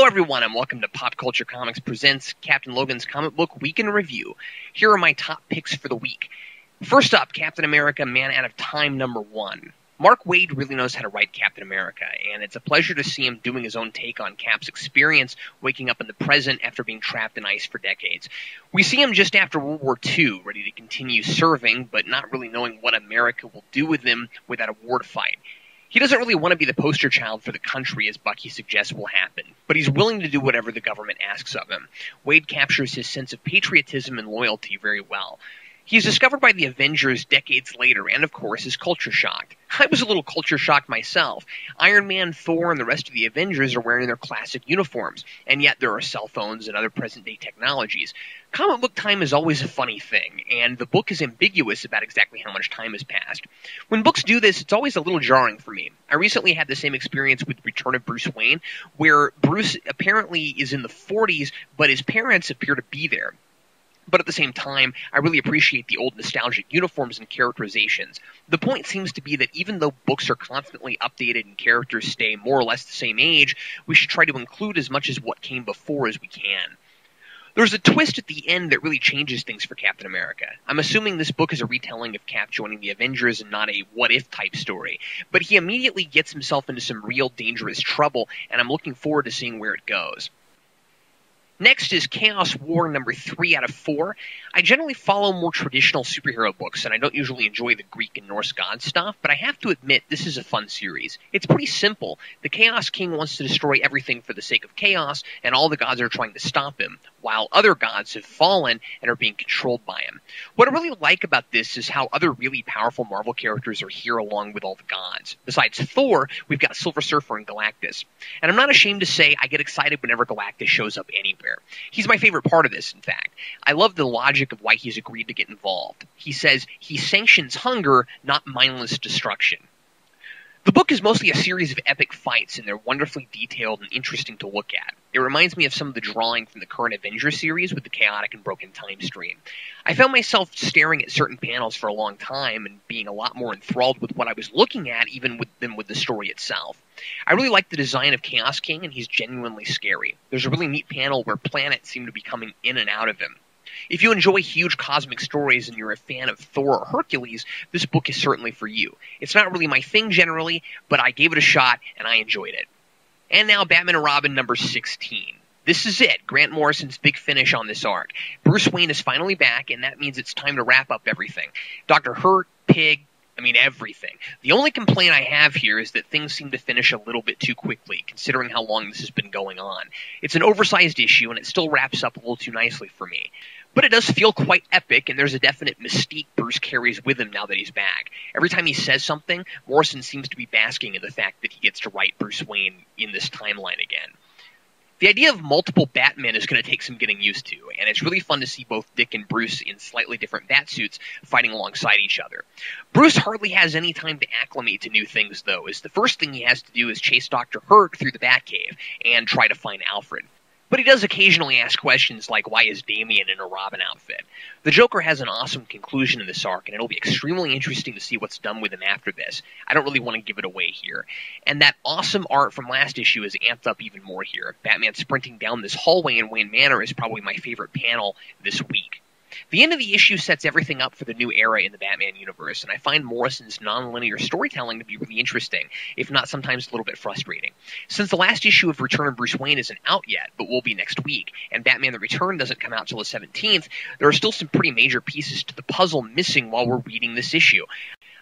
Hello everyone and welcome to Pop Culture ComiX presents Captain Logan's Comic Book Week in Review. Here are my top picks for the week. First up, Captain America Man Out of Time #1. Mark Waid really knows how to write Captain America, and it's a pleasure to see him doing his own take on Cap's experience waking up in the present after being trapped in ice for decades. We see him just after World War II, ready to continue serving, but not really knowing what America will do with him without a war to fight. He doesn't really want to be the poster child for the country, as Bucky suggests will happen, but he's willing to do whatever the government asks of him. Waid captures his sense of patriotism and loyalty very well. He's discovered by the Avengers decades later, and of course is culture shocked. I was a little culture shocked myself. Iron Man, Thor, and the rest of the Avengers are wearing their classic uniforms, and yet there are cell phones and other present-day technologies. Comic book time is always a funny thing, and the book is ambiguous about exactly how much time has passed. When books do this, it's always a little jarring for me. I recently had the same experience with Return of Bruce Wayne, where Bruce apparently is in the 40s, but his parents appear to be there. But at the same time, I really appreciate the old nostalgic uniforms and characterizations. The point seems to be that even though books are constantly updated and characters stay more or less the same age, we should try to include as much as what came before as we can. There's a twist at the end that really changes things for Captain America. I'm assuming this book is a retelling of Cap joining the Avengers and not a what-if type story, but he immediately gets himself into some real dangerous trouble, and I'm looking forward to seeing where it goes. Next is Chaos War #3 out of 4. I generally follow more traditional superhero books, and I don't usually enjoy the Greek and Norse god stuff, but I have to admit this is a fun series. It's pretty simple. The Chaos King wants to destroy everything for the sake of chaos, and all the gods are trying to stop him, while other gods have fallen and are being controlled by him. What I really like about this is how other really powerful Marvel characters are here along with all the gods. Besides Thor, we've got Silver Surfer and Galactus. And I'm not ashamed to say I get excited whenever Galactus shows up anywhere. He's my favorite part of this, in fact. I love the logic of why he's agreed to get involved. He says he sanctions hunger, not mindless destruction. The book is mostly a series of epic fights, and they're wonderfully detailed and interesting to look at. It reminds me of some of the drawing from the current Avengers series with the chaotic and broken time stream. I found myself staring at certain panels for a long time and being a lot more enthralled with what I was looking at even than with the story itself. I really like the design of Chaos King, and he's genuinely scary. There's a really neat panel where planets seem to be coming in and out of him. If you enjoy huge cosmic stories and you're a fan of Thor or Hercules, this book is certainly for you. It's not really my thing generally, but I gave it a shot and I enjoyed it. And now Batman and Robin #16. This is it, Grant Morrison's big finish on this arc. Bruce Wayne is finally back, and that means it's time to wrap up everything. Dr. Hurt, Pig, everything. The only complaint I have here is that things seem to finish a little bit too quickly, considering how long this has been going on. It's an oversized issue, and it still wraps up a little too nicely for me. But it does feel quite epic, and there's a definite mystique Bruce carries with him now that he's back. Every time he says something, Morrison seems to be basking in the fact that he gets to write Bruce Wayne in this timeline again. The idea of multiple Batmen is going to take some getting used to, and it's really fun to see both Dick and Bruce in slightly different Batsuits fighting alongside each other. Bruce hardly has any time to acclimate to new things, though, as the first thing he has to do is chase Dr. Hurt through the Batcave and try to find Alfred. But he does occasionally ask questions like, why is Damian in a Robin outfit? The Joker has an awesome conclusion in this arc, and it'll be extremely interesting to see what's done with him after this. I don't really want to give it away here. And that awesome art from last issue is amped up even more here. Batman sprinting down this hallway in Wayne Manor is probably my favorite panel this week. The end of the issue sets everything up for the new era in the Batman universe, and I find Morrison's non-linear storytelling to be really interesting, if not sometimes a little bit frustrating. Since the last issue of Return of Bruce Wayne isn't out yet, but will be next week, and Batman the Return doesn't come out till the 17th, there are still some pretty major pieces to the puzzle missing while we're reading this issue.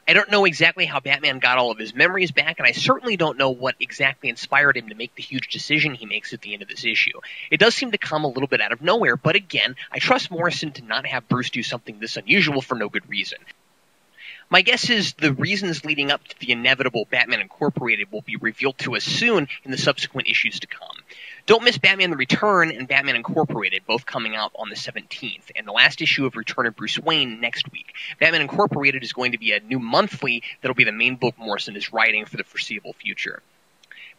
I don't know exactly how Batman got all of his memories back, and I certainly don't know what exactly inspired him to make the huge decision he makes at the end of this issue. It does seem to come a little bit out of nowhere, but again, I trust Morrison to not have Bruce do something this unusual for no good reason. My guess is the reasons leading up to the inevitable Batman Incorporated will be revealed to us soon in the subsequent issues to come. Don't miss Batman the Return and Batman Incorporated, both coming out on the 17th, and the last issue of Return of Bruce Wayne next week. Batman Incorporated is going to be a new monthly that'll be the main book Morrison is writing for the foreseeable future.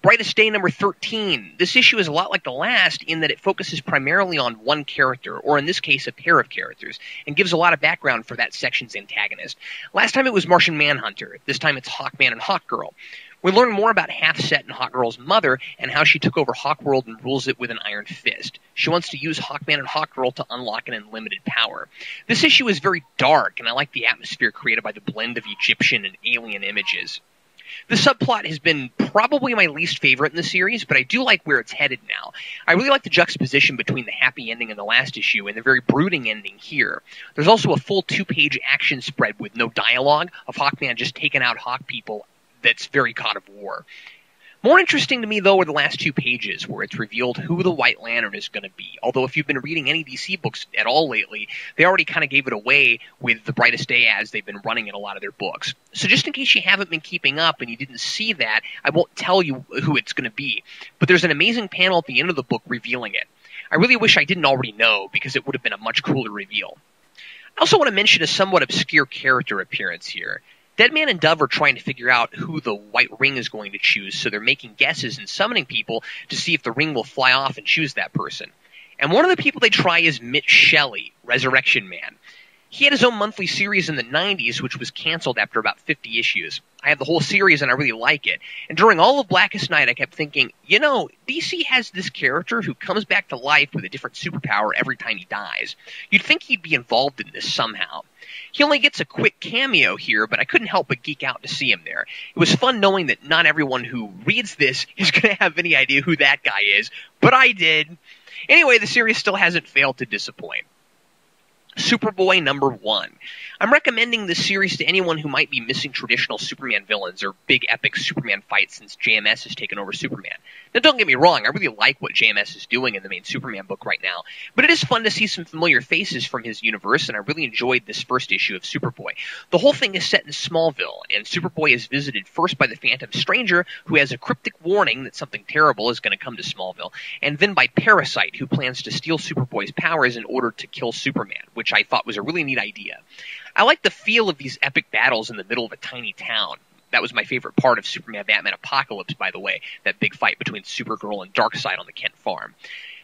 Brightest Day #13. This issue is a lot like the last in that it focuses primarily on one character, or in this case a pair of characters, and gives a lot of background for that section's antagonist. Last time it was Martian Manhunter. This time it's Hawkman and Hawkgirl. We learn more about Half-Set and Hawkgirl's mother and how she took over Hawkworld and rules it with an iron fist. She wants to use Hawkman and Hawkgirl to unlock an unlimited power. This issue is very dark, and I like the atmosphere created by the blend of Egyptian and alien images. The subplot has been probably my least favorite in the series, but I do like where it's headed now. I really like the juxtaposition between the happy ending in the last issue and the very brooding ending here. There's also a full 2-page action spread with no dialogue of Hawkman just taking out Hawk people that's very God of War. More interesting to me, though, are the last 2 pages, where it's revealed who the White Lantern is going to be. Although if you've been reading any DC books at all lately, they already kind of gave it away with the Brightest Day ads they've been running in a lot of their books. So just in case you haven't been keeping up and you didn't see that, I won't tell you who it's going to be. But there's an amazing panel at the end of the book revealing it. I really wish I didn't already know, because it would have been a much cooler reveal. I also want to mention a somewhat obscure character appearance here. Deadman and Dove are trying to figure out who the White Ring is going to choose, so they're making guesses and summoning people to see if the ring will fly off and choose that person. And one of the people they try is Mitch Shelley, Resurrection Man. He had his own monthly series in the 90s, which was canceled after about 50 issues. I have the whole series and I really like it. And during all of Blackest Night, I kept thinking, you know, DC has this character who comes back to life with a different superpower every time he dies. You'd think he'd be involved in this somehow. He only gets a quick cameo here, but I couldn't help but geek out to see him there. It was fun knowing that not everyone who reads this is going to have any idea who that guy is, but I did. Anyway, the series still hasn't failed to disappoint. Superboy #1. I'm recommending this series to anyone who might be missing traditional Superman villains or big epic Superman fights since JMS has taken over Superman. Now don't get me wrong, I really like what JMS is doing in the main Superman book right now, but it is fun to see some familiar faces from his universe, and I really enjoyed this first issue of Superboy. The whole thing is set in Smallville, and Superboy is visited first by the Phantom Stranger, who has a cryptic warning that something terrible is going to come to Smallville, and then by Parasite, who plans to steal Superboy's powers in order to kill Superman, which I thought was a really neat idea. I like the feel of these epic battles in the middle of a tiny town. That was my favorite part of Superman Batman Apocalypse, by the way, that big fight between Supergirl and Darkseid on the Kent farm.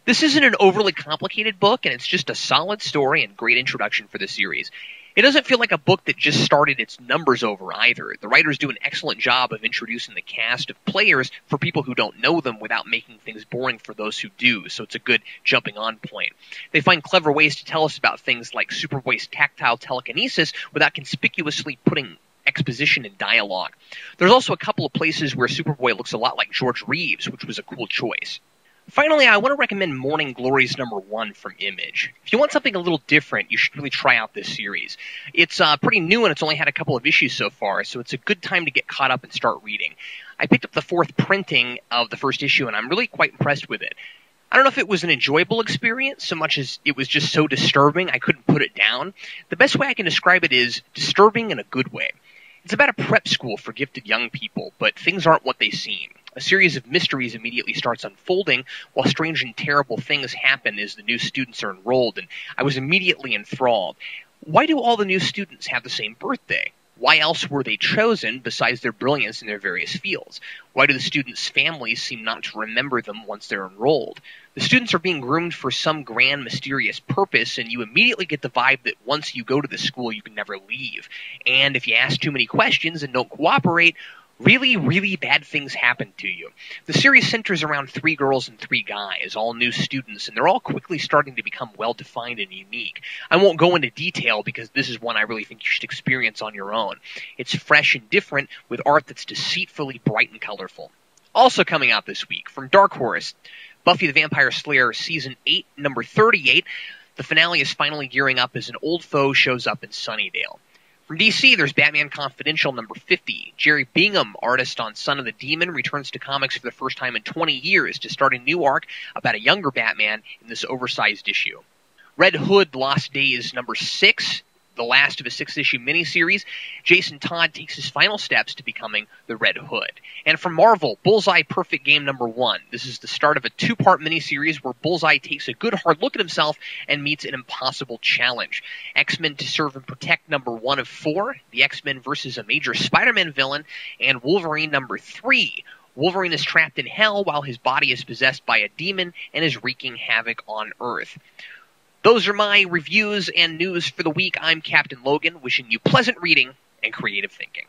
This isn't an overly complicated book, and it's just a solid story and great introduction for the series. It doesn't feel like a book that just started its numbers over either. The writers do an excellent job of introducing the cast of players for people who don't know them without making things boring for those who do, so it's a good jumping on point. They find clever ways to tell us about things like Superboy's tactile telekinesis without conspicuously putting exposition and dialogue. There's also a couple of places where Superboy looks a lot like George Reeves, which was a cool choice. Finally, I want to recommend Morning Glories #1 from Image. If you want something a little different, you should really try out this series. It's pretty new and it's only had a couple of issues so far, so it's a good time to get caught up and start reading. I picked up the 4th printing of the first issue and I'm really quite impressed with it. I don't know if it was an enjoyable experience so much as it was just so disturbing I couldn't put it down. The best way I can describe it is disturbing in a good way. It's about a prep school for gifted young people, but things aren't what they seem. A series of mysteries immediately starts unfolding, while strange and terrible things happen as the new students are enrolled, and I was immediately enthralled. Why do all the new students have the same birthday? Why else were they chosen, besides their brilliance in their various fields? Why do the students' families seem not to remember them once they're enrolled? The students are being groomed for some grand, mysterious purpose, and you immediately get the vibe that once you go to the school, you can never leave. And if you ask too many questions and don't cooperate, really, really bad things happen to you. The series centers around 3 girls and 3 guys, all new students, and they're all quickly starting to become well-defined and unique. I won't go into detail because this is one I really think you should experience on your own. It's fresh and different with art that's deceitfully bright and colorful. Also coming out this week, from Dark Horse, Buffy the Vampire Slayer Season 8, number 38. The finale is finally gearing up as an old foe shows up in Sunnydale. From DC, there's Batman Confidential number 50. Jerry Bingham, artist on Son of the Demon, returns to comics for the first time in 20 years to start a new arc about a younger Batman in this oversized issue. Red Hood Lost Days number 6, the last of a 6-issue miniseries. Jason Todd takes his final steps to becoming the Red Hood. And from Marvel, Bullseye Perfect Game number 1. This is the start of a 2-part miniseries where Bullseye takes a good hard look at himself and meets an impossible challenge. X-Men to Serve and Protect number 1 of 4. The X-Men versus a major Spider-Man villain. And Wolverine number 3. Wolverine is trapped in hell while his body is possessed by a demon and is wreaking havoc on Earth. Those are my reviews and news for the week. I'm Captain Logan, wishing you pleasant reading and creative thinking.